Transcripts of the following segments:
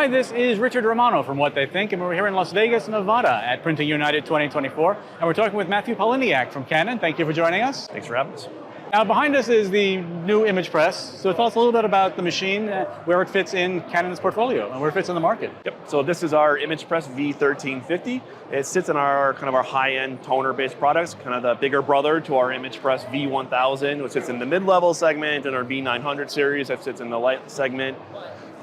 Hi, this is Richard Romano from What They Think, and we're here in Las Vegas, Nevada at Printing United 2024. And we're talking with Matthew Poliniak from Canon. Thank you for joining us. Thanks for having us. Now, behind us is the new imagePRESS. So tell us a little bit about the machine, where it fits in Canon's portfolio, and where it fits in the market. Yep. So this is our imagePRESS V1350. It sits in our kind of our high-end toner-based products, kind of the bigger brother to our imagePRESS V1000, which sits in the mid-level segment, and our V900 series that sits in the light segment.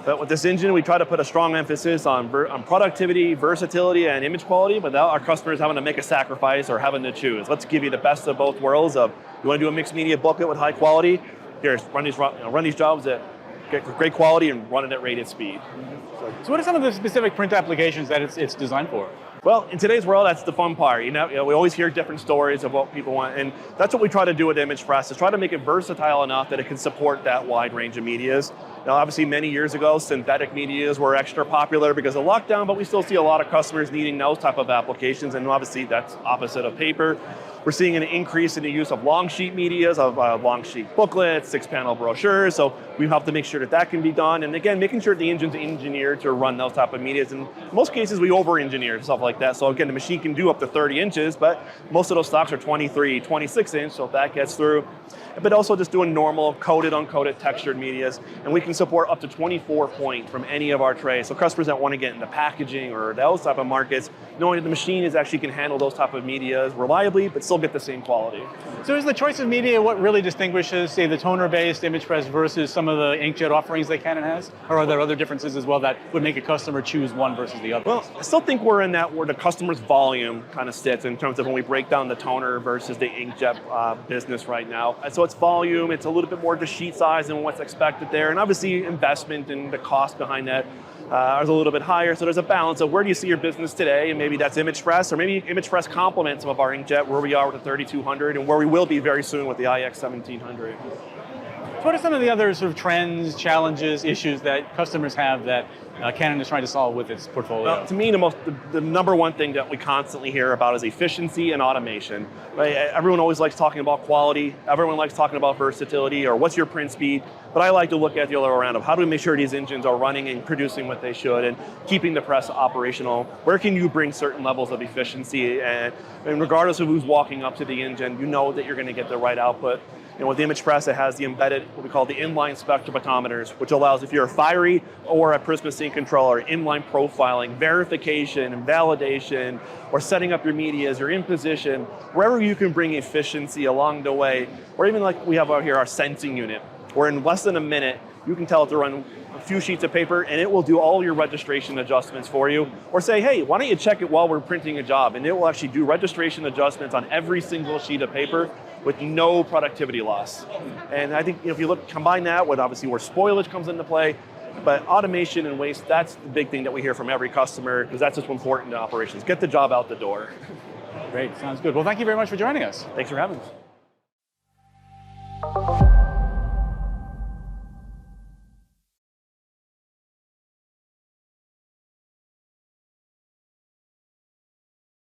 But with this engine, we try to put a strong emphasis on productivity, versatility, and image quality without our customers having to make a sacrifice or having to choose. Let's give you the best of both worlds of, you want to do a mixed media booklet with high quality, here, run these jobs at great quality and run it at rated speed. So what are some of the specific print applications that it's designed for? Well, in today's world, that's the fun part. You know, we always hear different stories of what people want, and that's what we try to do with imagePRESS, is try to make it versatile enough that it can support that wide range of medias. Now, obviously, many years ago, synthetic medias were extra popular because of lockdown, but we still see a lot of customers needing those type of applications, and obviously, that's opposite of paper. We're seeing an increase in the use of long sheet medias, of long sheet booklets, 6-panel brochures, so we have to make sure that that can be done, and again, making sure the engine's engineered to run those type of medias. In most cases, we over-engineer stuff like that, so again, the machine can do up to 30 inches, but most of those stocks are 23, 26 inch, so if that gets through. But also just doing normal coated, uncoated, textured medias, and we can support up to 24 point from any of our trays. So customers that want to get into packaging or those type of markets, knowing that the machine actually can handle those type of medias reliably, but still get the same quality. So is the choice of media what really distinguishes, say, the toner-based imagePRESS versus some of the inkjet offerings that Canon has? Or are there other differences as well that would make a customer choose one versus the other? Well, I still think we're in that where the customer's volume kind of sits in terms of when we break down the toner versus the inkjet business right now. And so it's volume, it's a little bit more the sheet size than what's expected there, and obviously investment and the cost behind that is a little bit higher. So there's a balance of where do you see your business today, and maybe that's imagePRESS, or maybe imagePRESS complements some of our inkjet, where we are with the 3200 and where we will be very soon with the iX 1700. What are some of the other sort of trends, challenges, issues that customers have that Canon is trying to solve with its portfolio? Well, to me, the number one thing that we constantly hear about is efficiency and automation. Right? Everyone always likes talking about quality. Everyone likes talking about versatility or what's your print speed. But I like to look at the other way around of how do we make sure these engines are running and producing what they should and keeping the press operational. Where can you bring certain levels of efficiency? And regardless of who's walking up to the engine, you know that you're going to get the right output. And with the imagePRESS, it has the embedded, what we call the inline spectrophotometers, which allows, if you're a fiery or a Prisma Sync controller, inline profiling, verification, and validation, or setting up your media as you're in position, wherever you can bring efficiency along the way, or even like we have out here, our sensing unit, where in less than a minute, you can tell it to run a few sheets of paper and it will do all your registration adjustments for you. Or say, hey, why don't you check it while we're printing a job? And it will actually do registration adjustments on every single sheet of paper with no productivity loss. And I think if you combine that with obviously where spoilage comes into play, but automation and waste, that's the big thing that we hear from every customer, because that's what's important to operations. Get the job out the door. Great, sounds good. Well, thank you very much for joining us. Thanks for having us.